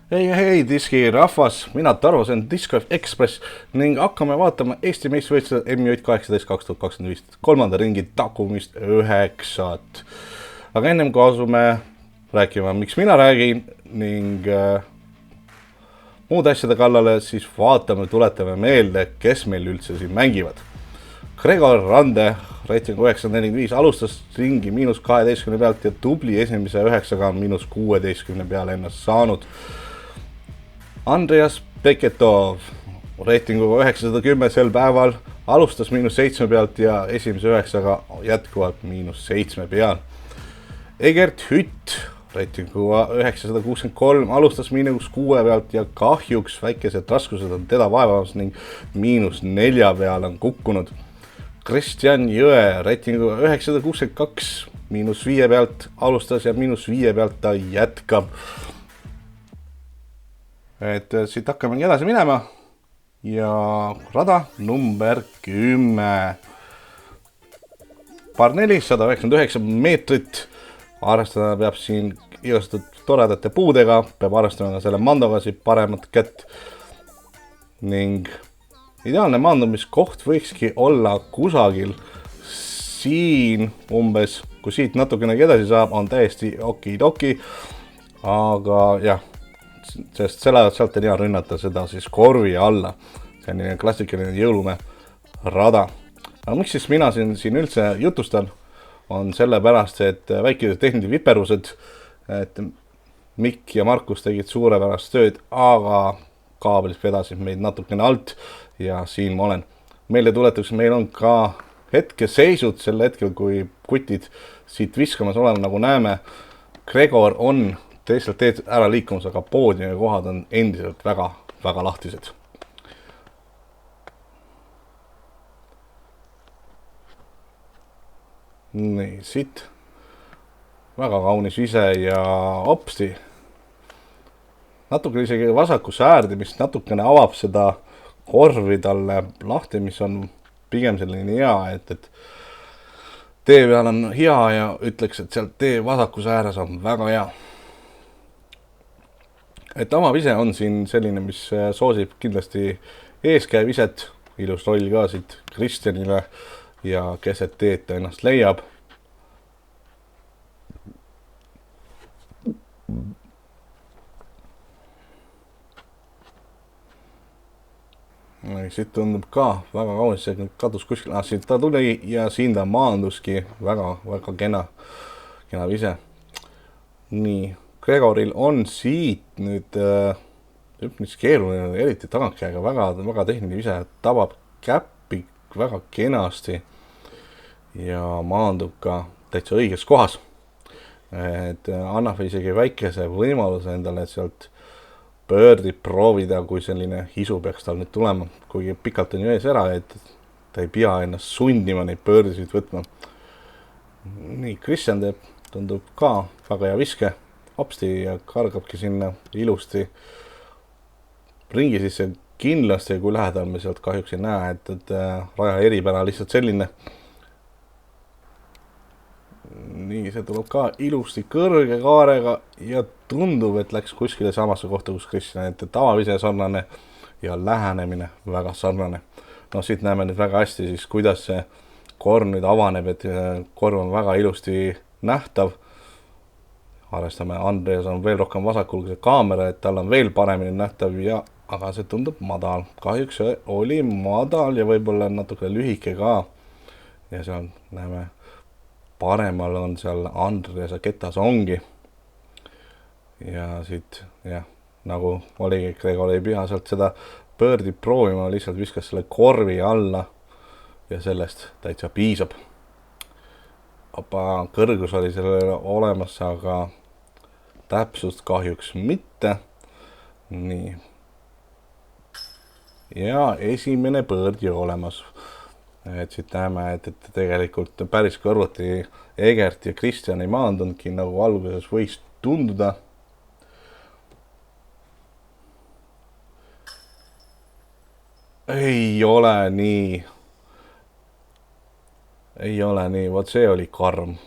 Hei, diski rahvas, mina Tarvo, see on Disc Express ning hakkame vaatama Eesti meistrivõistlused MJ18 2025 kolmanda ringi takkumist 9. Aga ennem kui asume rääkima, miks mina räägin ning muud asjade kallale, siis tuletame meelde, kes meil üldse siin mängivad. Gregor Rande, reitingu 9.45, alustas ringi -12 pealt ja tubli esimese 9-ga -16 peale ennast saanud. Andreas Beketov, reitinguga 910 sel päeval, alustas -7 pealt ja esimese 9-ga jätkuvalt -7 peal. Egert Hütt, reitinguga 963, alustas -6 pealt ja kahjuks väikesed raskused on teda vaevamas ning -4 peale on kukkunud. Kristjan Jõe, reitinguga 962, -5 pealt alustas ja -5 pealt ta jätkab. Et siit hakkamegi edasi minema ja rada number 10. Par 4, 199 meetrit. Arvestada peab siin igasuguste toredate puudega, peab arvestama ka selle mandoga siit paremat kätt. Ning ideaalne maandumiskoht võikski olla kusagil siin umbes, kui siit natukenegi edasi saab, on täiesti okidoki. Aga jah, sest sealt on hea rünnata seda siis korvi alla. See on klassikaline jõulume rada. Aga miks siis mina siin üldse jutustan, on sellepärast, et väikesed tehnilised viperused, et Mikk ja Markus tegid suurepärast tööd, aga kaabelis vedasid meid natukene alt ja siin ma olen. Meile tuletuseks, meil on ka hetkeseisud sel hetkel, kui kutid siit viskamas olema, nagu näeme. Gregor on teistelt teed ära liikumas, aga poodiumi kohad on endiselt väga lahtised. Nii, siit väga kaunis vise ja hopsti. Natukene isegi vasakusse äärde, mis natukene avab seda korvi talle lahti, mis on pigem selline hea, et tee peal on hea ja ütleks, et sealt tee vasakusse ääres on väga hea. Et avavise on siin selline, mis soosib kindlasti eeskäeviset, ilus roll ka siit Kristjanile ja keset teed ta ennast leiab. Siit tundub ka väga kaunis, see kadus kuskil, siit ta tuli ja siin ta maanduski väga kena vise. Nii, Gregoril on siit nüüd üpnis keeruline, eriti tagantkäega väga tehniline vise, tabab käppi väga kenasti ja maandub ka täitsa õiges kohas. Et annab isegi väikese võimaluse endale, et sealt pöördi proovida, kui selline hisu peaks tal nüüd tulema, kuigi pikalt on ju ees ära, et ta ei pea ennast sundima neid pöördisid võtma. Nii, Kristjan teeb, tundub ka väga hea viske, hopsti ja kargabki sinna ilusti ringi sisse. Kindlasti, kui lähedal me sealt kahjuks ei näe, et raja eripära lihtsalt selline. Nii, see tuleb ka ilusti kõrge kaarega ja tundub, et läks kuskile samasse kohta, kus Kristjan, et tavavise sarnane ja lähenemine väga sarnane. No siit näeme nüüd väga hästi siis, kuidas see korv nüüd avaneb, et korv on väga ilusti nähtav. Arvestame, Andreas on veel rohkem vasakul kui see kaamera, et tal on veel paremini nähtav aga see tundub madal. Kahjuks see oli madal ja võib-olla natuke lühike ka. Ja seal näeme, paremal on seal Andreasa ketas ongi. Ja siit, jah, nagu oligi, Gregor ei pea sealt seda pöördi proovima, lihtsalt viskas selle korvi alla ja sellest täitsa piisab. Kõrgus oli sellele olemas, aga täpsust kahjuks mitte. Nii. Ja esimene pöördi olemas. Et siit näeme, et tegelikult päris kõrvuti Egert ja Kristjan ei maandunudki, nagu alguses võis tunduda. Ei ole nii. Vot see oli karm.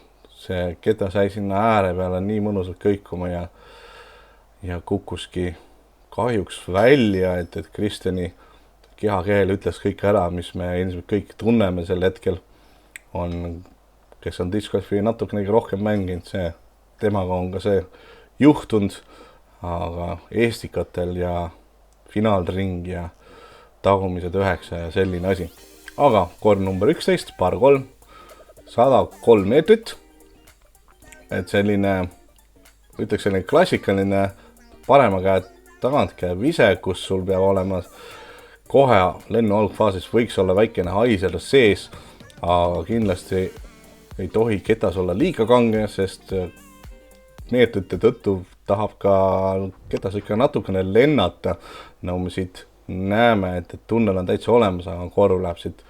See keda sai sinna ääre peale nii mõnusalt kõikuma ja kukkuski kahjuks välja, et Kristjani kehakeel ütles kõik ära, mis me ilmselt kõik tunneme sel hetkel. Kes on Disc Golfi natukenegi rohkem mänginud, temaga on ka see juhtunud, aga eestikatel ja finaalring ja tagumised 9 ja selline asi. Aga kord number 11, par 3, 103 meetrit. Et selline, ütleks selline klassikaline parema käe tagantkäe vise, kus sul peab olema kohe lennu algfaasis võiks olla väikene hai selles sees, aga kindlasti ei tohi ketas olla liiga kange, sest meetrite tõttu tahab ka ketas ikka natukene lennata. No me siit näeme, et tunnel on täitsa olemas, aga korv läheb siit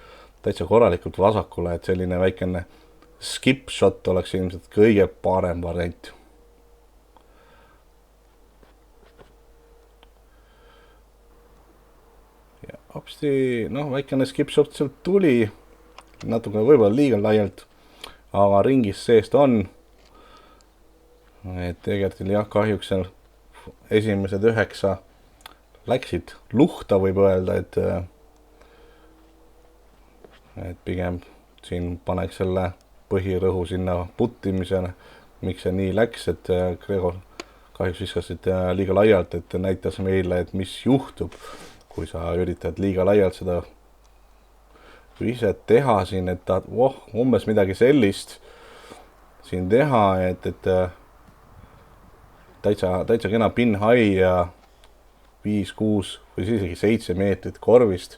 täitsa korralikult vasakule, et selline väikene skip shot oleks ilmselt kõige parem variant. Ja hopsti, väikene skip shot sealt tuli, natukene võib-olla liiga laialt, aga ringis seest on. Et tegelikult kahjuks seal esimesed 9 läksid luhta, võib öelda, et pigem siin paneks selle põhirõhu sinna puttimisele, miks see nii läks, et Gregor kahjuks viskasid liiga laialt, et näitas meile, et mis juhtub, kui sa üritad liiga laialt seda viset teha siin, et tahad umbes midagi sellist siin teha, et täitsa kena pin high ja 5, 6 või isegi 7 meetrit korvist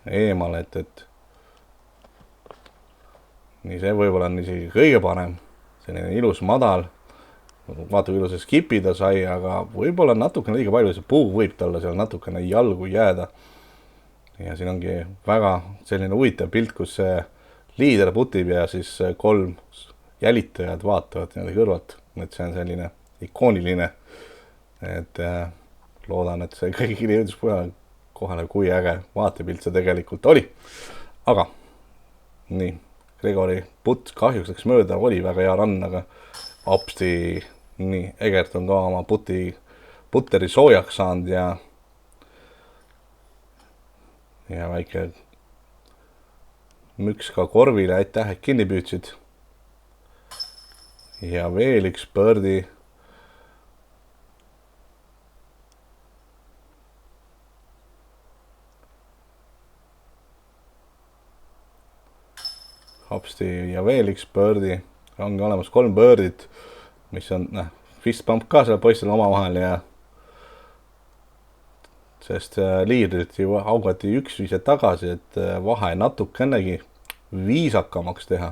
eemal, et nii see võib-olla on isegi kõige parem, selline ilus madal, vaata kui ilus skipida sai, aga võib-olla natukene liiga palju, see puu võib talle seal natukene jalgu jääda. Ja siin ongi väga selline huvitav pilt, kus see liider putib ja siis 3 jälitajad vaatavad kõrvalt, et see on selline ikooniline, et loodan, et see kõigile jõudis kohale, kui äge vaatepilt see tegelikult oli. Aga nii, Gregori putt kahjuks läks mööda, oli väga hea run, aga hopsti, nii, Egert on ka oma putteri soojaks saanud ja väike müks ka korvile, aitäh, et kinni püüdsid. Ja veel üks birdi. Hopsti ja veel üks birdi. Ongi olemas 3 birdit, mis on fist bump ka selle poistel oma vahel ja sest liidrit ju augati 1 viise tagasi, et vahe natukenegi viisakamaks teha.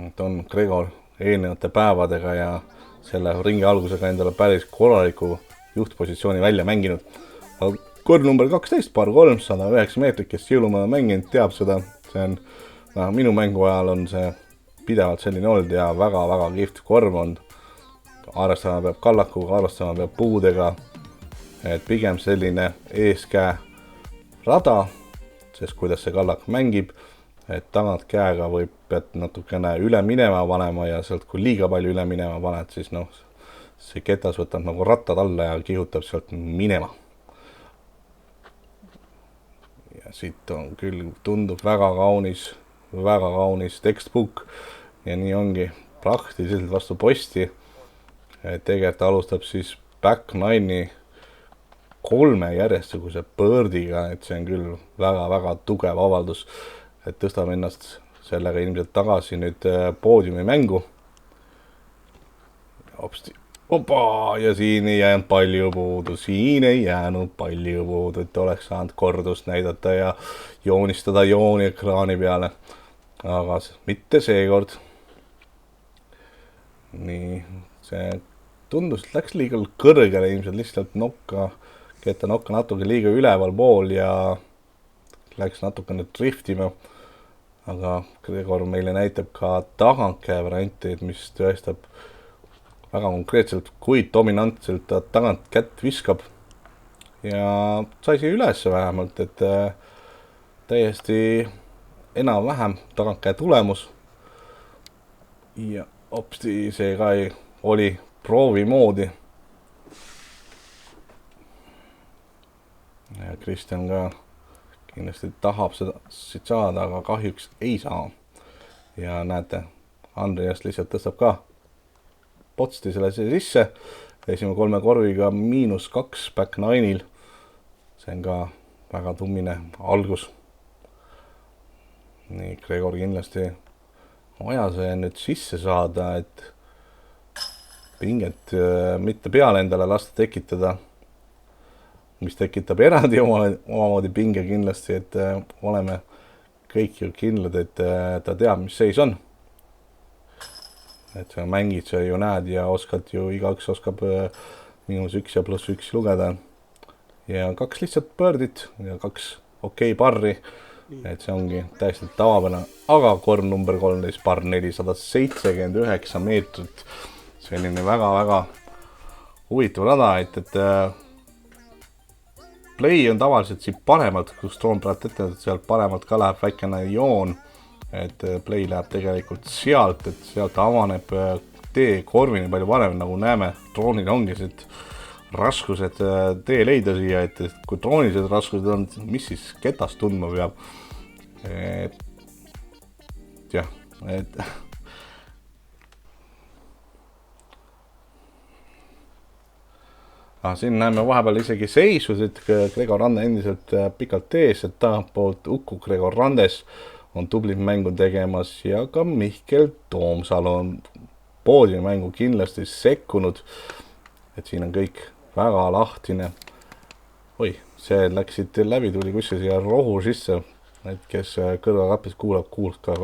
Et on Gregor eelnevate päevadega ja selle ringi algusega endale päris korraliku juhtpositsiooni välja mänginud. Kord number 12, par 3, 109 meetrit, kes jõulumaja mänginud, teab seda. See on, minu mängu ajal on see pidevalt selline olnud ja väga-väga kihvt korv on. Arvestama peab kallakuga, arvestama peab puudega, et pigem selline eeskäe rada, sest kuidas see kallak mängib, et tagant käega pead natukene üle minema panema ja sealt kui liiga palju üle minema paned, siis see ketas võtab nagu rattad alla ja kihutab sealt minema. Ja siit on küll, tundub väga kaunis textbook ja nii ongi praktiliselt vastu posti. Tegelikult alustab siis back 9 3 järjestikuse birdiga, et see on küll väga-väga tugev avaldus, et tõstab ennast sellega ilmselt tagasi nüüd poodiumi mängu. Opa, ja siin ei jäänud palju puudu, et oleks saanud kordust näidata ja joonistada jooni ekraani peale, aga mitte seekord. Nii, see tundus, et läks liiga kõrgele ilmselt lihtsalt ketta nokka natuke liiga üleval pool ja läks natukene driftima, aga Gregor meile näitab ka tagantkäe varianti, mis tõestab väga konkreetselt, kui dominantselt ta tagant kätt viskab ja sai siia ülesse vähemalt, et täiesti enam-vähem tagantkäe tulemus ja hopsti see ka ei oli proovimoodi. Ja Kristjan ka kindlasti tahab seda siit saada, aga kahjuks ei saa. Ja näete, Andreas lihtsalt tõstab ka potsti selle sisse. Esimene 3 korviga -2 back 9-il. See on ka väga tummine algus. Nii, Gregor kindlasti vaja see nüüd sisse saada, et pinget mitte peale endale lasta tekitada, mis tekitab eraldi omamoodi pinge kindlasti, et oleme kõik ju kindlad, et ta teab, mis seis on. Et sa mängid, sa ju näed ja oskad ju, igaüks oskab -1 ja +1 lugeda. Ja 2 lihtsalt birdit ja 2 okei parri. Et see ongi täiesti tavapärane, aga korv number 13, par 479 meetrit. Selline väga-väga huvitav rada, et play on tavaliselt siit paremalt, kus Toon praegu ette, et sealt paremalt ka läheb väikene joon. Et play läheb tegelikult sealt, et sealt avaneb tee korvini palju parem, nagu näeme. Droonil ongi siit raskused tee leida siia, et kui droonilised raskused on, mis siis ketast tundma peab. Jah, et siin näeme vahepeal isegi seisusid, Gregor Rande endiselt pikalt ees, et tagantpoolt Uku Gregor Randes on tublit mängu tegemas ja ka Mihkel Toomsalu on poodiumimängu kindlasti sekkunud. Et siin on kõik väga lahtine. Oi, see läks siit läbi, tuli kuskil siia rohu sisse. Et kes kõrvakapis kuulab ka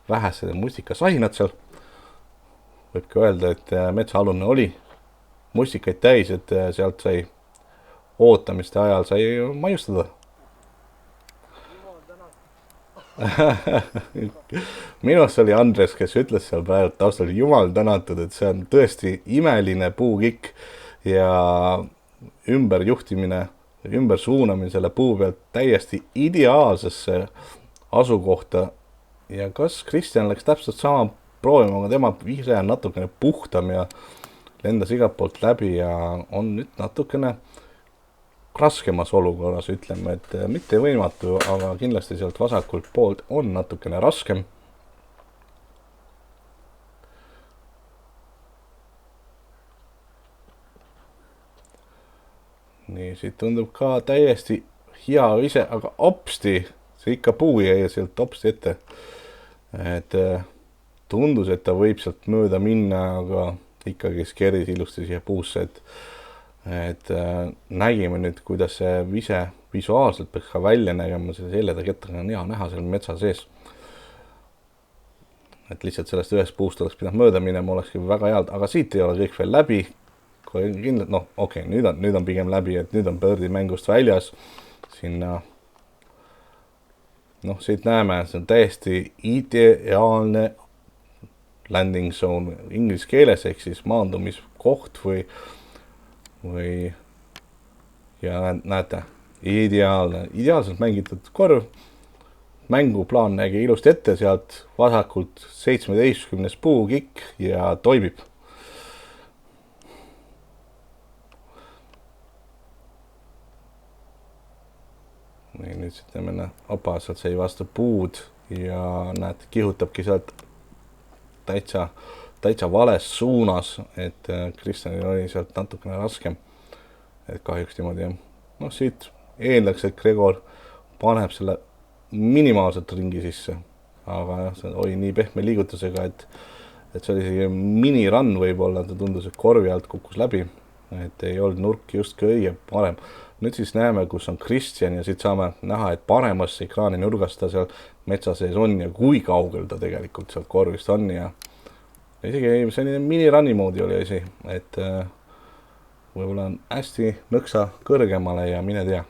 vähesed mustikasahinad seal. Võib ka öelda, et metsaalune oli mustikaid täis, et sealt sai ootamiste ajal sai maiustada. Minu arust oli Andres, kes ütles seal praegu taustal jumal tänatud, et see on tõesti imeline puukikk ja ümberjuhtimine, ümber suunamine selle puu pealt täiesti ideaalsesse asukohta. Ja kas Kristjan läks täpselt sama proovima, aga tema vihre on natukene puhtam ja lendas igalt poolt läbi ja on nüüd natukene raskemas olukorras, ütleme, et mitte võimatu, aga kindlasti sealt vasakult poolt on natukene raskem. Nii, siit tundub ka täiesti hea ise, aga opsti, see ikka puu jäi sealt opsti ette. Et tundus, et ta võib sealt mööda minna, aga ikkagi skeris ilusti siia puusse, et nägime nüüd, kuidas see vise visuaalselt peaks ka välja nägema, see seljade kettaga on hea näha seal metsa sees. Et lihtsalt sellest ühest puust oleks pidanud mööda minema, olekski väga head, aga siit ei ole kõik veel läbi. Kindlalt, okei, nüüd on pigem läbi, et nüüd on birdi mängust väljas. Sinna, siit näeme, see on täiesti ideaalne landing zone inglise keeles, ehk siis maandumiskoht või ja näete, ideaalselt mängitud korv. Mänguplaan nägi ilusti ette, sealt vasakult 17 puukikk ja toimib. Nii, nüüd siit teeme, sealt sai vastu puud ja näete, kihutabki sealt täitsa vales suunas, et Kristjanil oli sealt natukene raskem. Et kahjuks niimoodi, siit eeldaks, et Gregor paneb selle minimaalselt ringi sisse, aga see oli nii pehme liigutusega, et see oli isegi minirann võib-olla, ta tundus, et korvi alt kukkus läbi, et ei olnud nurk just kõige parem. Nüüd siis näeme, kus on Kristjan ja siit saame näha, et paremas ekraani nurgast ta seal metsa sees on ja kui kaugel ta tegelikult sealt korvist on ja isegi selline miniranni moodi oli asi, et võib-olla on hästi nõksa kõrgemale ja mine tea.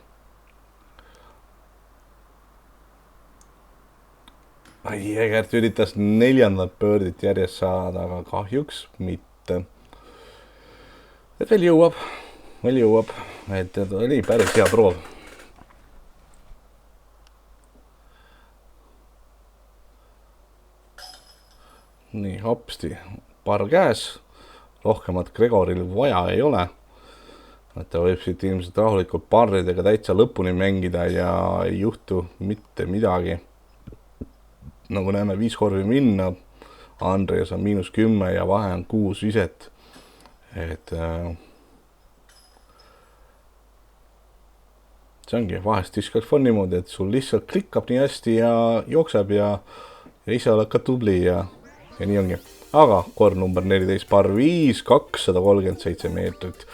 Egert üritas 4. birdit järjest saada, aga kahjuks mitte. Et veel jõuab, et oli päris hea proov. Nii, hopsti, par käes, rohkemat Gregoril vaja ei ole. Et ta võib siit ilmselt rahulikult parridega täitsa lõpuni mängida ja ei juhtu mitte midagi. Nagu näeme 5 korvi minna, Andreas on -10 ja vahe on 6 viset. Et see ongi, vahest viskaks on niimoodi, et sul lihtsalt klikkab nii hästi ja jookseb ja ise oled ka tubli ja nii ongi. Aga kord number 14, par 5, 237 meetrit.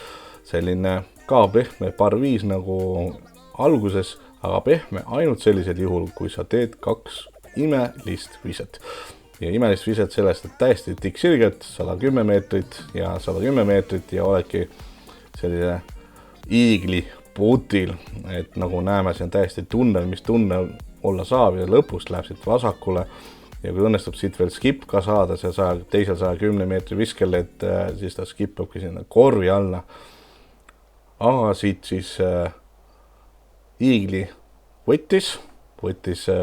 Selline ka pehme par 5 nagu alguses, aga pehme ainult sellisel juhul, kui sa teed 2 imelist viset. Ja imelist viset sellest, et täiesti tikksirgelt 110 meetrit ja 110 meetrit ja oledki sellise iigli putil, et nagu näeme, see on täiesti tunnel, mis tunnel olla saab ja lõpust läheb siit vasakule ja kui õnnestub siit veel skip ka saada, see teisel 110 meetri viskel, et siis ta skipabki sinna korvi alla. Aga siit siis iigli võttis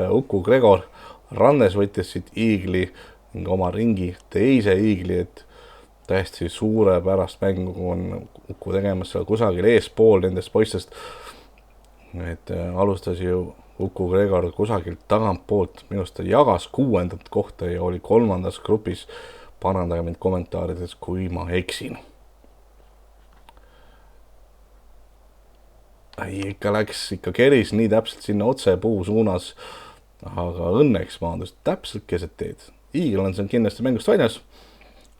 Uku Gregor, Rannes võttis siit iigli ning oma ringi teise iigli, et täiesti suurepärast mängu on Uku tegemas seal kusagil eespool nendest poistest. Et alustas ju Uku Gregor kusagilt tagantpoolt, minust ta jagas 6. kohta ja oli 3. grupis. Parandage mind kommentaarides, kui ma eksin. Ikka keris nii täpselt sinna otse puu suunas, aga õnneks maandus täpselt keset teed. Iigel on see kindlasti mängust väljas,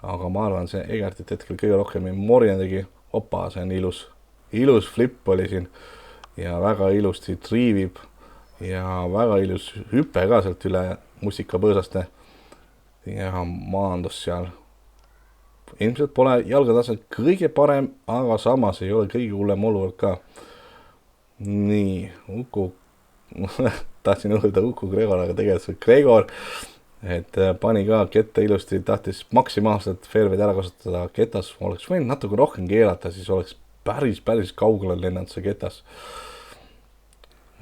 aga ma arvan, see Egertit hetkel kõige rohkem morjendagi. Opa, see on ilus flip oli siin ja väga ilusti triivib ja väga ilus hüpe ka sealt üle musikapõõsaste ja maandus seal. Ilmselt pole jalgatase kõige parem, aga samas ei ole kõige hullem olukord ka. Nii, Uku, tahtsin öelda Uku Gregor, aga tegelikult Gregor, et pani ka ketta ilusti, tahtis maksimaalselt fairway'd ära kasutada ketas, oleks võinud natuke rohkem keelata, siis oleks päris kaugele lennanud see ketas.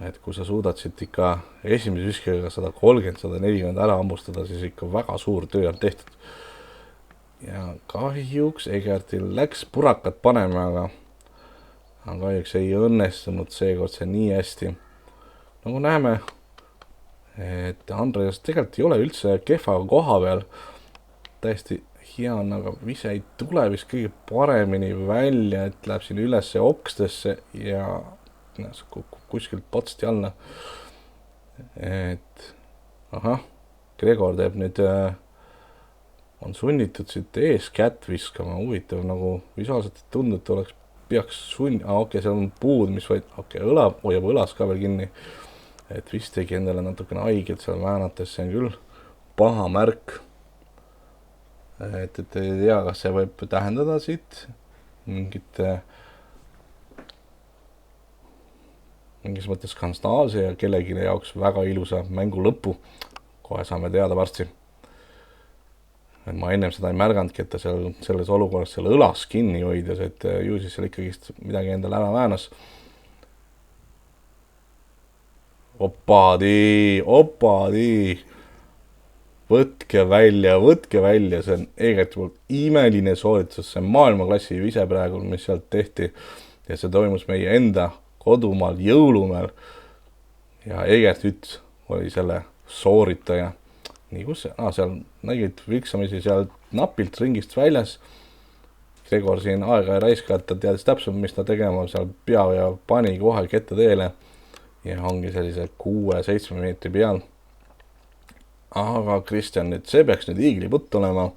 Et kui sa suudad siit ikka esimese viskega 130-140 ära ammustada, siis ikka väga suur töö on tehtud. Ja kahjuks Egertil läks purakat panema, aga kahjuks ei õnnestunud seekord see nii hästi. Nagu näeme, et Andreas tegelikult ei ole üldse kehva koha peal. Täiesti hea on, aga vise ei tule vist kõige paremini välja, et läheb siin üles okstesse ja kukub kuskilt potsti alla. Et Gregor teeb nüüd, on sunnitud siit ees kätt viskama, huvitav, nagu visuaalselt ei tundnud, et oleks peaks seal on puud, mis hoiab õlas ka veel kinni, et vist tegi endale natukene haiget seal väänates, see on küll paha märk, et ei tea, kas see võib tähendada siit mingis mõttes skandaalse ja kellegi jaoks väga ilusa mängu lõppu, kohe saame teada varsti. Et ma ennem seda ei märgandki, et ta selles olukorras seal õlas kinni hoides, et ju siis seal ikkagi midagi endale ära väänas. Opadi! Võtke välja, see on Egerti poolt imeline sooritus, see on maailmaklassi vise praegu, mis sealt tehti ja see toimus meie enda kodumaal jõulumäel ja Egert Üts oli selle sooritaja. Nii kus see? Seal nägid vilksamisi seal napilt ringist väljas. Gregor siin aega ei raiska, et ta teadis täpselt, mis ta tegema seal pea ja pani kohe ketta teele ja ongi sellise 6-7 meetri peal. Aga Kristjan, see peaks nüüd iigliputt olema.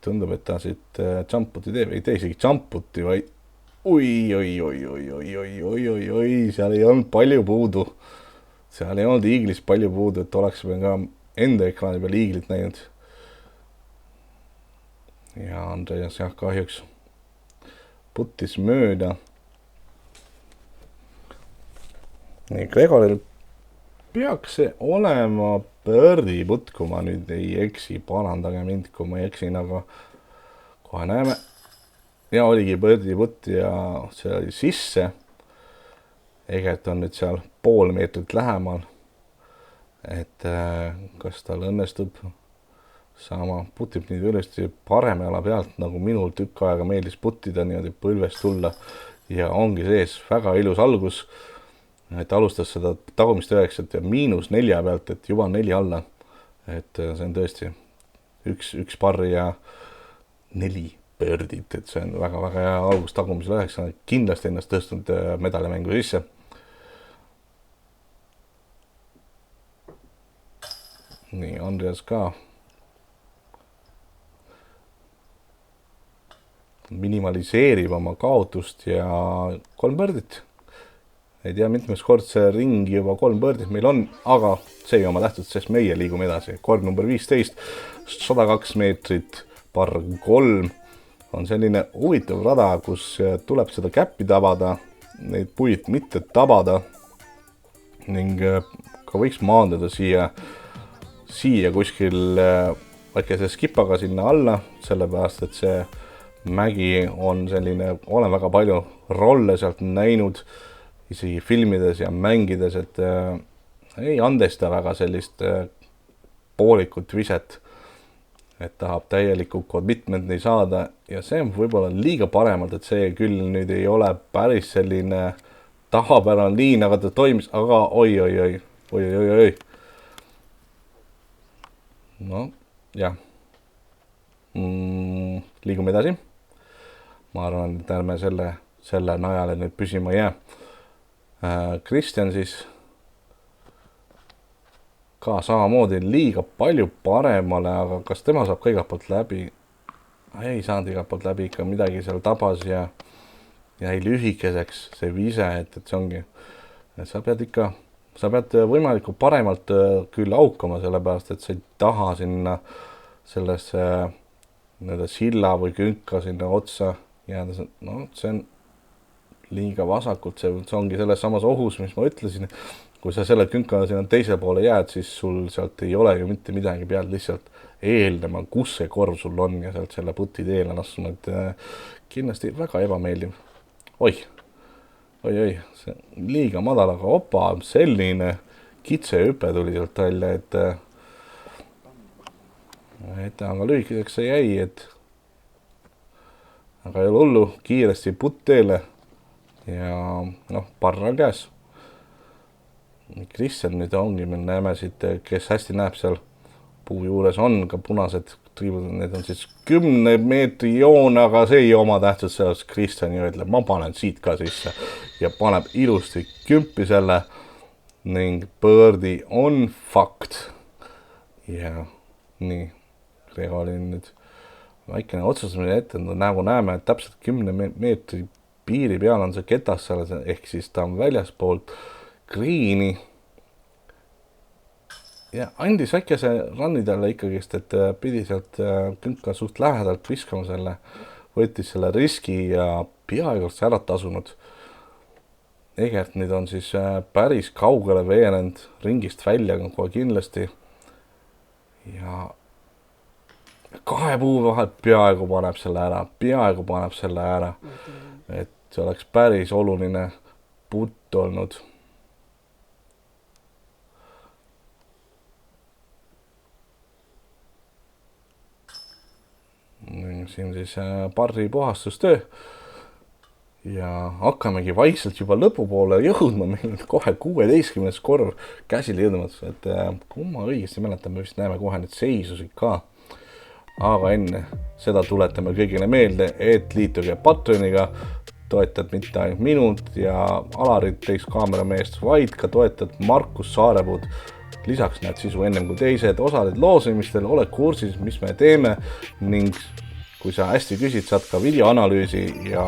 Tundub, et ta siit jumputi teeb, ei tee isegi jumputi, vaid oi, seal ei olnud palju puudu. Seal ei olnud iiglis palju puudu, et oleksime ka enda ekraani peal iiglit näinud. Ja Andreas kahjuks puttis mööda. Nii, Gregoril peaks see olema birdie putt, kui ma nüüd ei eksi, parandage mind, kui ma eksin, aga kohe näeme. Ja oligi birdie putt ja see oli sisse. Egert on nüüd seal pool meetrit lähemal. Et kas tal õnnestub sama putib nii üldse parema jala pealt, nagu minul tükk aega meeldis putida niimoodi põlvest tulla ja ongi sees väga ilus algus, et alustas seda tagumist 9 ja -4 pealt, et juba 4 alla, et see on tõesti üks parri ja 4 pöördit, et see on väga-väga hea algus tagumisel 9, kindlasti ennast tõstnud medalimängu sisse. Nii, Andreas ka minimaliseerib oma kaotust ja 3 pöördit. Ei tea, mitmes kord see ring juba 3 pöördit meil on, aga see ei oma tähtsust, sest meie liigume edasi. Kord number 15, 102 meetrit, par 3 on selline huvitav rada, kus tuleb seda käppi tabada, neid puid mitte tabada ning ka võiks maandada siia kuskil väikese skipaga sinna alla, sellepärast, et see mägi on selline, olen väga palju rolle sealt näinud, isegi filmides ja mängides, et ei andesta väga sellist poolikut viset, et tahab täielikku commitment'i saada ja see on võib-olla liiga paremalt, et see küll nüüd ei ole päris selline tavapärane liin, aga ta toimis, aga oi. No, jah. Liigume edasi. Ma arvan, et ärme selle najale nüüd püsima jää. Kristjan siis ka samamoodi liiga palju paremale, aga kas tema saab ka igalt poolt läbi? Ei saanud igalt poolt läbi, ikka midagi seal tabas ja jäi lühikeseks see vise, et see ongi. Sa pead võimalikult paremalt küll aukama, sellepärast, et sa ei taha sinna sellesse silla või künka sinna otsa jääda. No, see on liiga vasakult, see ongi selles samas ohus, mis ma ütlesin. Kui sa selle künkana sinna teise poole jääd, siis sul sealt ei ole ju mitte midagi pealt lihtsalt eeldama, kus see korv sul on ja sealt selle puti teele lassuma, et kindlasti väga ebameeldiv. Oi, see liiga madal, aga opa, selline kitsehüpe tuli sealt välja, et aga lühikeseks see jäi, aga ei ole hullu, kiiresti putt teele ja parra käes. Kristjan nüüd ongi, me näeme siit, kes hästi näeb seal puu juures on ka punased triibud, need on siis 10 meetri joon, aga see ei oma tähtsust selles. Kristjan ju ütleb, ma panen siit ka sisse ja paneb ilusti kümpi selle ning pöördi on fakt. Ja nii, Rego oli nüüd väikene otsustamine ette, nagu näeme, et täpselt 10 meetri piiri peal on see ketas seal, ehk siis ta on väljaspoolt kriini ja andis väikese ranni talle ikkagist, et pidi sealt künka suht lähedalt viskama selle, võttis selle riski ja peaaegu ära tasunud. Egert nüüd on siis päris kaugele veerend ringist välja kohe kindlasti ja 2 puu vahel peaaegu paneb selle ära, et see oleks päris oluline putt olnud. Siin siis parri puhastustöö ja hakkamegi vaikselt juba lõpu poole jõudma, meil on kohe 16. korv käsile jõudmas, et kui ma õigesti mäletan, me vist näeme kohe need seisusid ka, aga enne seda tuletame kõigile meelde, et liituge Patreoniga, toetad mitte ainult minut ja Alarit teist kaamerameest, vaid ka toetad Markus Saarepuud. Lisaks näed sisu ennem kui teised, osaled loosimistel, ole kursis, mis me teeme ning kui sa hästi küsid, saad ka videoanalüüsi ja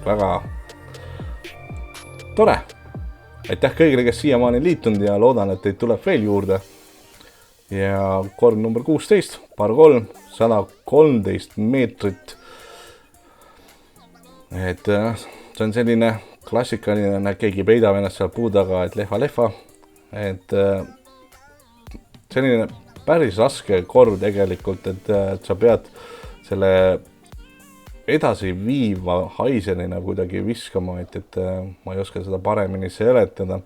väga tore. Aitäh kõigile, kes siiamaani liitunud ja loodan, et teid tuleb veel juurde. Ja korv number 16, par 3, 113 meetrit. Et see on selline klassikaline, keegi peidab ennast seal puu taga, et lehva. Et selline päris raske korv tegelikult, et sa pead selle edasi viiva haiselina kuidagi viskama, et ma ei oska seda paremini seletada.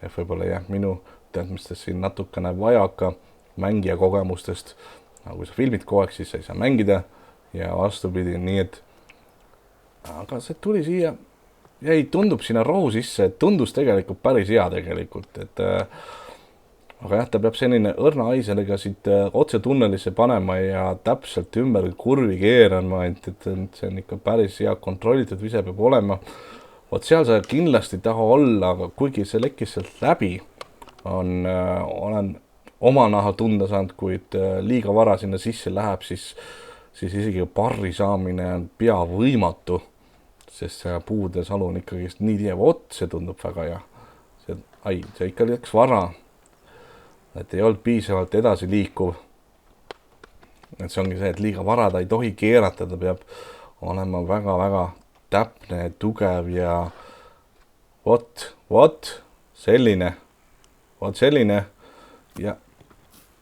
Võib-olla jah, minu teadmistest siin natukene vajaka mängija kogemustest aga kui sa filmid kogu aeg, siis sa ei saa mängida ja vastupidi, nii et aga see tuli siia jäi, tundub sinna rohu sisse, et tundus tegelikult päris hea tegelikult, et aga jah, ta peab selline õrna aiselega siit otse tunnelisse panema ja täpselt ümber kurvi keerama, et see on ikka päris hea kontrollitud vise peab olema. Vot seal sa kindlasti taha olla, aga kuigi see lekkis sealt läbi, olen oma naha tunda saanud, kuid liiga vara sinna sisse läheb, siis isegi parri saamine on pea võimatu, sest see puude salu on ikkagi nii tihe. Vot, see tundub väga hea. See ikka läks vara, et ei olnud piisavalt edasi liikuv. Et see ongi see, et liiga vara ta ei tohi keerata, ta peab olema väga-väga täpne, tugev ja vot selline ja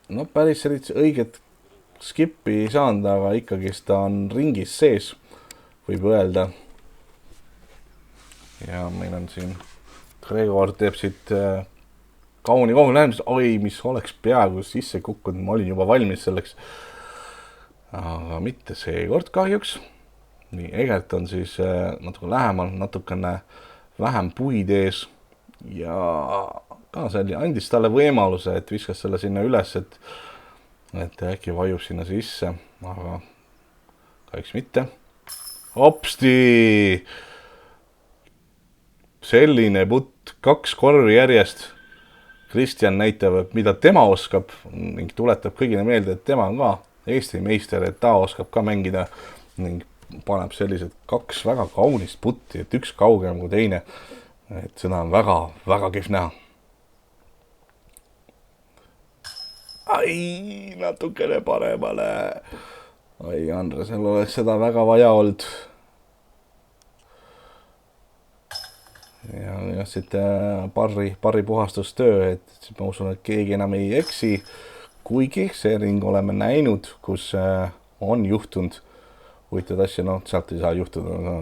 no päris sellist õiget skippi ei saanud, aga ikkagi ta on ringis sees, võib öelda. Ja meil on siin Gregor teeb siit kauni lähemist, oi, mis oleks peaaegu sisse kukkunud, ma olin juba valmis selleks, aga mitte seekord kahjuks. Nii, Egert on siis natuke lähemal, natukene vähem puid ees ja ka see andis talle võimaluse, et viskas selle sinna üles, et äkki vajub sinna sisse, aga kahjuks mitte. Hopsti! Selline putt, 2 korvi järjest. Kristjan näitab, mida tema oskab ning tuletab kõigile meelde, et tema on ka Eesti meister, et ta oskab ka mängida ning paneb sellised 2 väga kaunist putti, et üks kaugem kui teine. Et seda on väga kehv näha. Ai, natukene paremale. Ai, Andresel oleks seda väga vaja olnud. Ja sitten parri puhastustöö, et ma usun, et keegi enam ei eksi, kuigi see ring oleme näinud, kus on juhtunud huvitavad asja, no sealt ei saa juhtuda,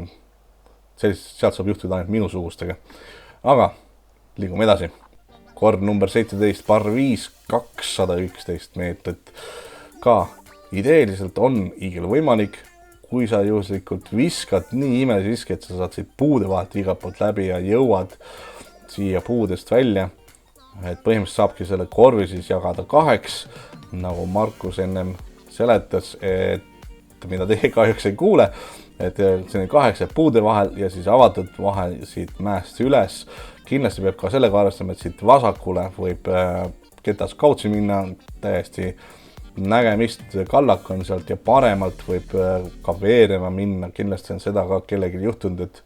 sealt saab juhtuda ainult minusugustega. Aga liigume edasi. Kord number 17, par 5, 211 meetrit. Ka ideeliselt on iigel võimalik, kui sa juhuslikult viskad nii imesviske, et sa saad siit puude vahelt igalt poolt läbi ja jõuad siia puudest välja. Et põhimõtteliselt saabki selle korvi siis jagada 2, nagu Markus ennem seletas, et mida teie kahjuks ei kuule, et selline 8 puude vahel ja siis avatud vahel siit mäest üles. Kindlasti peab ka sellega arvestama, et siit vasakule võib ketas kautsi minna, täiesti nägemist kallak on sealt ja paremalt võib ka veerema minna. Kindlasti on seda ka kellelgi juhtunud,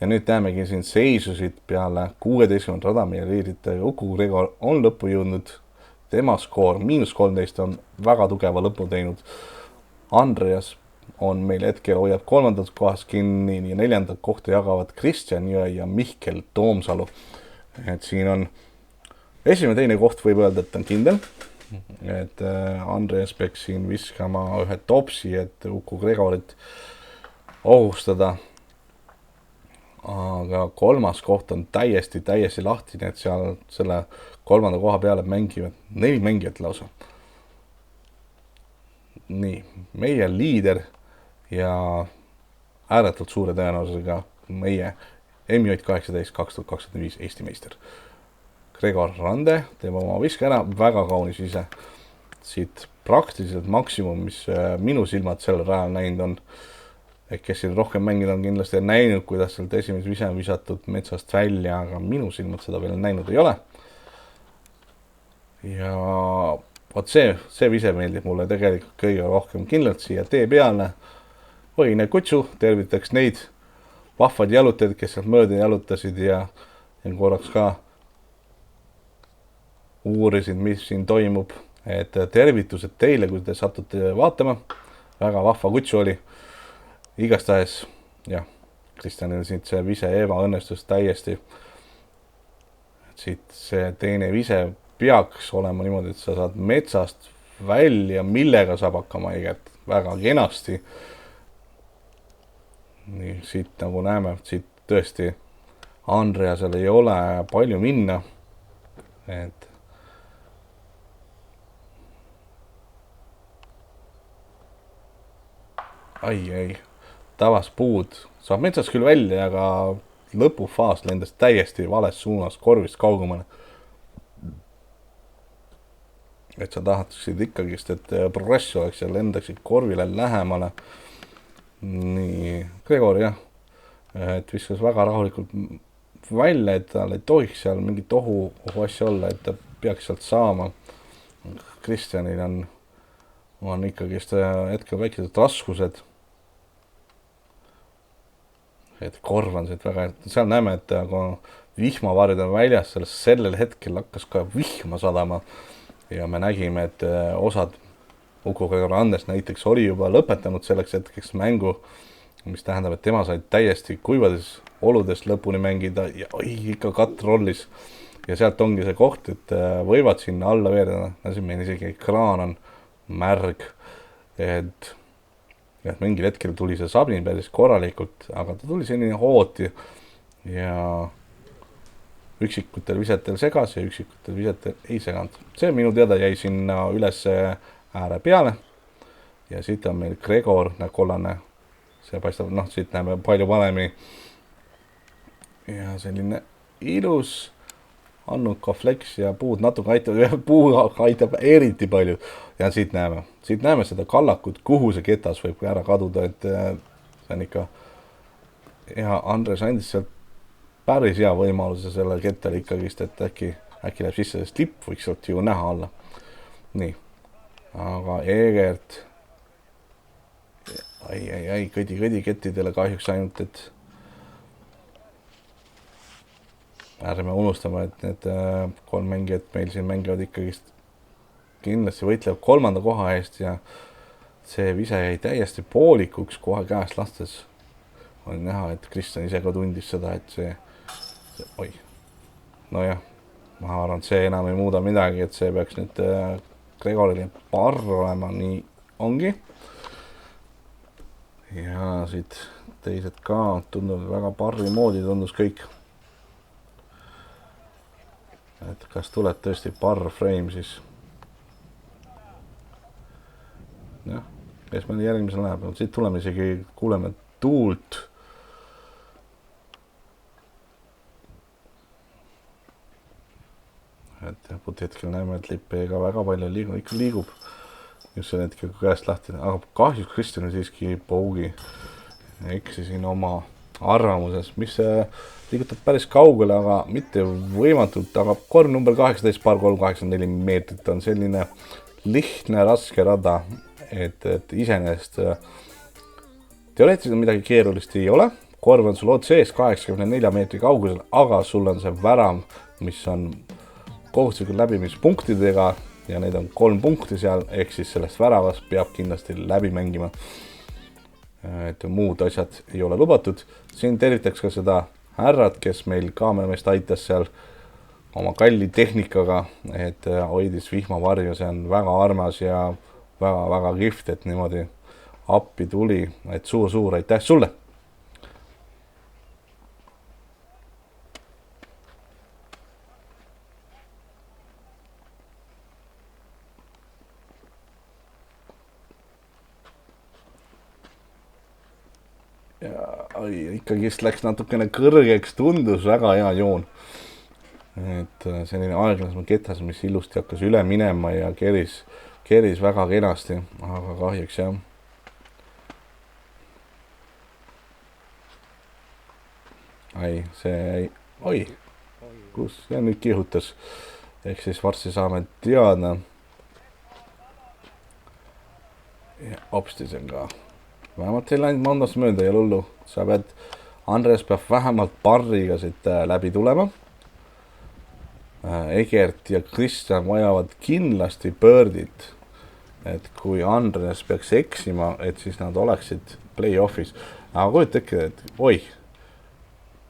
ja nüüd näemegi siin seisusid peale 16. rada, meie liidrite Uku Gregor on lõppu jõudnud. Tema skoor -13 on väga tugeva lõpu teinud. Andreas on meil hetkel hoiab 3. kohas kinni ja 4. kohta jagavad Kristjan Jõe ja Mihkel Toomsalu. Et siin on esimene koht võib öelda, et on kindel. Et Andreas peaks siin viskama ühe topsi, et Uku Gregorit ohustada. Aga 3. koht on täiesti lahtine, et seal selle 3. koha peale mängivad 4 mängijat lausa. Nii, meie liider ja ääretult suure tõenäosusega meie MJ18 2025 Eesti meister. Gregor Rande teeb oma viske ära, väga kaunis vise. Siit praktiliselt maksimum, mis minu silmad sellel rajal näinud on. Et kes siin rohkem mängida on kindlasti näinud, kuidas sealt esimese vise on visatud metsast välja, aga minu silmad seda veel näinud ei ole. Ja vot see vise meeldib mulle tegelikult kõige rohkem kindlalt siia tee peale. Õine kutsu, tervitaks neid vahvad jalutajad, kes sealt mööda jalutasid ja korraks ka uurisid, mis siin toimub. Et tervitused teile, kui te satute vaatama. Väga vahva kutsu oli. Igastahes, jah, Kristjanil siit see vise ebaõnnestus täiesti. Siit see teine vise peaks olema niimoodi, et sa saad metsast välja, millega saab hakkama Egert väga kenasti. Nii, siit nagu näeme, siit tõesti Andreasel ei ole palju minna. Et ai, tabas puud, saab metsast küll välja, aga lõpufaas lendas täiesti vales suunas korvist kaugemale. Et sa tahtsid ikkagist, et progress oleks ja lendaksid korvile lähemale. Nii, Gregor jah, et viskas väga rahulikult välja, et tal ei tohiks seal mingit ohu asja olla, et ta peaks sealt saama. Kristjanil on ikkagist hetkel väikesed raskused. Et korv on siit väga, seal näeme, et kui vihmavarjud on väljas, sellel hetkel hakkas ka vihma sadama ja me nägime, et osad Uku Gregor Andes näiteks oli juba lõpetanud selleks hetkeks mängu, mis tähendab, et tema sai täiesti kuivades oludes lõpuni mängida ja ikka katt rollis. Ja sealt ongi see koht, et võivad sinna alla veereda, meil isegi ekraan on märg, et mingil hetkel tuli see sabin päris korralikult, aga ta tuli selline hooti ja üksikutel visetel segas ja üksikutel visetel ei seganud. See minu teada jäi sinna üles ääre peale ja siit on meil Gregor, kollane, see paistab, siit näeme palju paremini ja selline ilus Annuka Flex ja puud natuke aitab eriti palju ja siit näeme seda kallakut, kuhu see ketas võib ära kaduda, et see on ikka ja Andres andis sealt päris hea võimaluse sellel kettal ikkagist, et äkki läheb sisse, sest lipp võiks sealt ju näha alla. Nii, aga Egert kõdi kettidele kahjuks ainult, et ärme unustame, et need 3 mängijat meil siin mängivad ikkagist kindlasti võitlevad 3. koha eest ja see vise jäi täiesti poolikuks kohe käest lastes. On näha, et Kristjan ise ka tundis seda, et see nojah, ma arvan, et see enam ei muuda midagi, et see peaks nüüd Gregoril parr olema, nii ongi. Ja siit teised ka tundub väga parri moodi, tundus kõik. Et kas tuleb tõesti parr frame siis? Jah, kes meil järgmisel läheb, siit tuleme isegi, kuuleme tuult. Et hetkel näeme, et lipp ei ka väga palju liigub. Just see hetkel käest lahti, aga kahjuks Kristjan siiski Pougi eksisin oma arvamuses, mis liigutab päris kaugele, aga mitte võimatult, aga korv number 18, paar 384 meetrit on selline lihtne, raske rada, et iseenesest teoreetiliselt midagi keerulist ei ole. Korv on sul oot sees 84 meetri kaugusel, aga sul on see väram, mis on kohustuslikult läbimispunktidega ja need on 3 punkti seal, ehk siis sellest väravast peab kindlasti läbi mängima. Et muud asjad ei ole lubatud. Siin tervitaks ka seda härrat, kes meil kaamerameest aitas seal oma kalli tehnikaga, et hoidis vihmavarju, see on väga armas ja väga kihvt, et niimoodi appi tuli, et suur aitäh sulle! Ikkagist läks natukene kõrgeks, tundus väga hea joon. Et selline aeglasem ketas, mis ilusti hakkas üle minema ja keris väga kenasti, aga kahjuks jah. Kus ja nüüd kihutas. Ehk siis varsti saame teada. Ja hopstis on ka. Vähemalt ei läinud mandast mööda ja lullu. Sa pead, Andres peab vähemalt parriga siit läbi tulema. Egert ja Kristjan vajavad kindlasti pöördit. Et kui Andres peaks eksima, et siis nad oleksid play-offis. Aga kujutage, et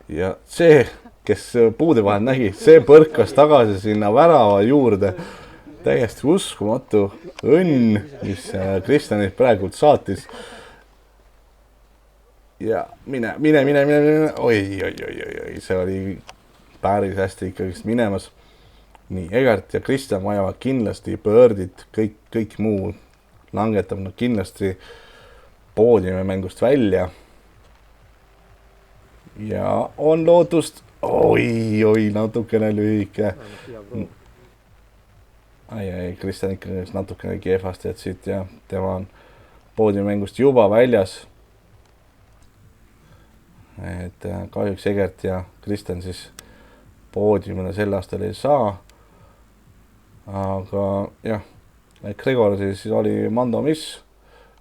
ja see, kes puude vahel nägi, see põrkas tagasi sinna värava juurde. Täiesti uskumatu õnn, mis Kristjanit praegult saatis. Ja mine, see oli päris hästi ikkagist minemas. Nii, Egert ja Kristjan vajavad kindlasti pöördit, kõik muu langetab nad kindlasti poodiumi mängust välja. Ja on lootust. Oi, natukene lühike. Kristjan ikka natukene kehvasti, et siit ja tema on poodiumi mängust juba väljas. Et kahjuks Egert ja Kristjan siis poodiumile sel aastal ei saa. Aga jah, Gregor siis oli Mando miss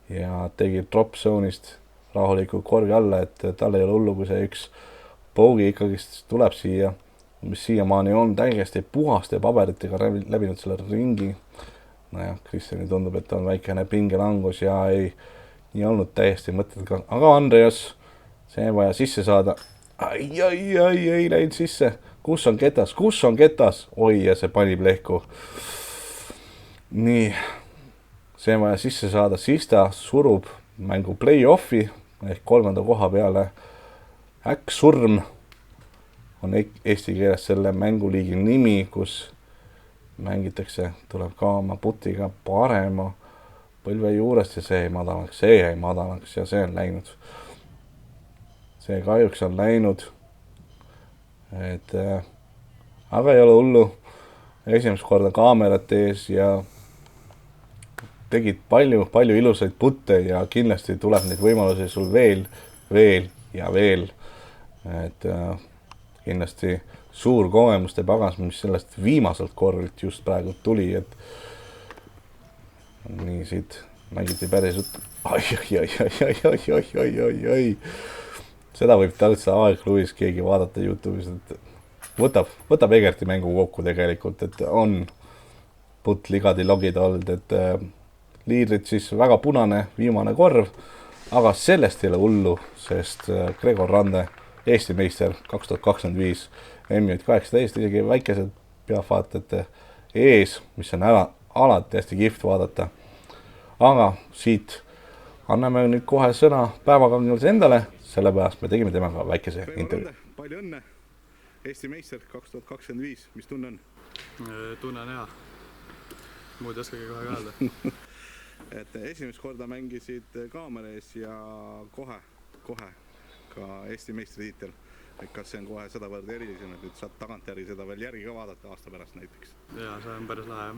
ja tegi drop zone'ist rahuliku korvi alla, et tal ei ole hullu, kui see üks bogey ikkagi tuleb siia, mis siiamaani on täiesti puhaste paberitega läbinud selle ringi. Nojah, Kristjani tundub, et on väikene pingelangus ja ei olnud täiesti mõtted ka. Aga Andreas, see on vaja sisse saada. Ei läinud sisse. Kus on ketas? Oi, ja see pani plehku. Nii, see on vaja sisse saada. Siis ta surub mängu play-offi ehk 3. koha peale. Äkksurm on eesti keeles selle mänguliigi nimi, kus mängitakse, tuleb ka oma putiga parema põlve juurest ja see jäi madalaks ja see on läinud. See kahjuks on läinud. Aga ei ole hullu. Esimest korda kaamerat ees ja tegid palju ilusaid putte ja kindlasti tuleb neid võimalusi sul veel. Et kindlasti suur kogemuste pagas, mis sellest viimaselt korvilt just praegu tuli, et nii siit mängiti päris Ai. Seda võib täitsa aegluis keegi vaadata YouTube'is, et võtab Egerti mängu kokku tegelikult, et on putt ligadi logida olnud, et liidrid siis väga punane viimane korv, aga sellest ei ole hullu, sest Gregor Rande, Eesti meister 2025, MJ18, isegi väikesed peavaatajate ees, mis on alati hästi kihvt vaadata. Aga siit anname nüüd kohe sõna päevakavnimuses endale, sellepärast me tegime temaga väikese intervjuu. Palju õnne, Eesti meister 2025, mis tunne on? Tunne on hea, muud ei oskagi kohe öelda. Et esimest korda mängisid kaamera ees ja kohe ka Eesti meistritiitel. Et kas see on kohe sedavõrd erilisem, et saad tagantjärgi seda veel järgi ka vaadata aasta pärast näiteks? Jaa, see on päris lahe.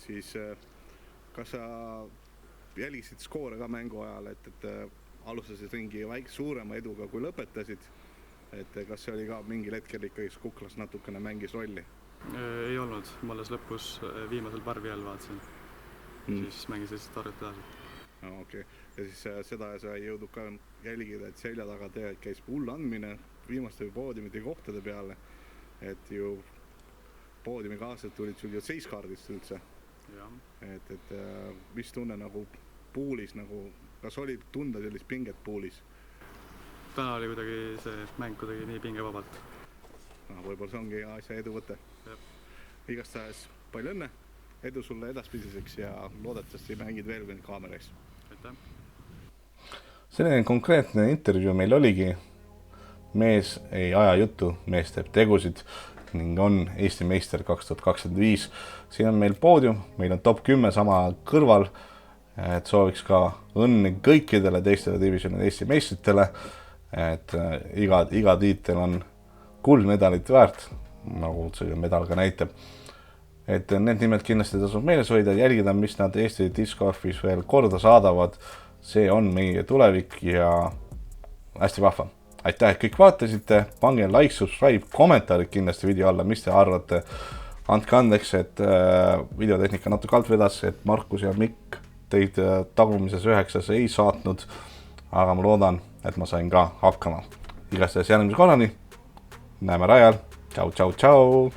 Siis kas sa jälgisid skoore ka mängu ajal, et alustasid ringi suurema eduga kui lõpetasid, et kas see oli ka mingil hetkel ikkagi kuklas natukene mängis rolli? Ei olnud, ma alles lõpus viimasel parvi all vaatasin, siis mängis lihtsalt arvet edasi. Okei. Ja siis seda sa ei jõudnud ka jälgida, et selja taga käis hull andmine viimaste poodiumide kohtade peale, et ju poodiumi kaaslased tulid sul ju seiskaardist üldse. Et mis tunne nagu puulis, kas oli tunda sellist pinget puulis? Täna oli kuidagi see mäng kuidagi nii pingevabalt. Võib-olla see ongi asja edu võte. Igastahes palju õnne, edu sulle edaspidiseks ja loodetavasti mängid veel kaamera ees. Aitäh! Selline konkreetne intervjuu meil oligi. Mees ei aja juttu, mees teeb tegusid ning on Eesti meister 2025. Siin on meil poodium, meil on top 10 sama kõrval, et sooviks ka õnne kõikidele teistele divisionide Eesti meistritele, et iga tiitel on kuldmedalit väärt, nagu see medal ka näitab. Et need nimed kindlasti tasub meeles hoida, jälgida, mis nad Eesti Discgolfis veel korda saadavad. See on meie tulevik ja hästi vahva. Aitäh, et kõik vaatasite, pange like, subscribe, kommentaarid kindlasti video alla, mis te arvate. Andke andeks, et videotehnika natuke alt vedas, et Markus ja Mikk teid tagumises 9 ei saatnud, aga ma loodan, et ma sain ka hakkama. Igastahes järgmise korrani, näeme rajal, tšau.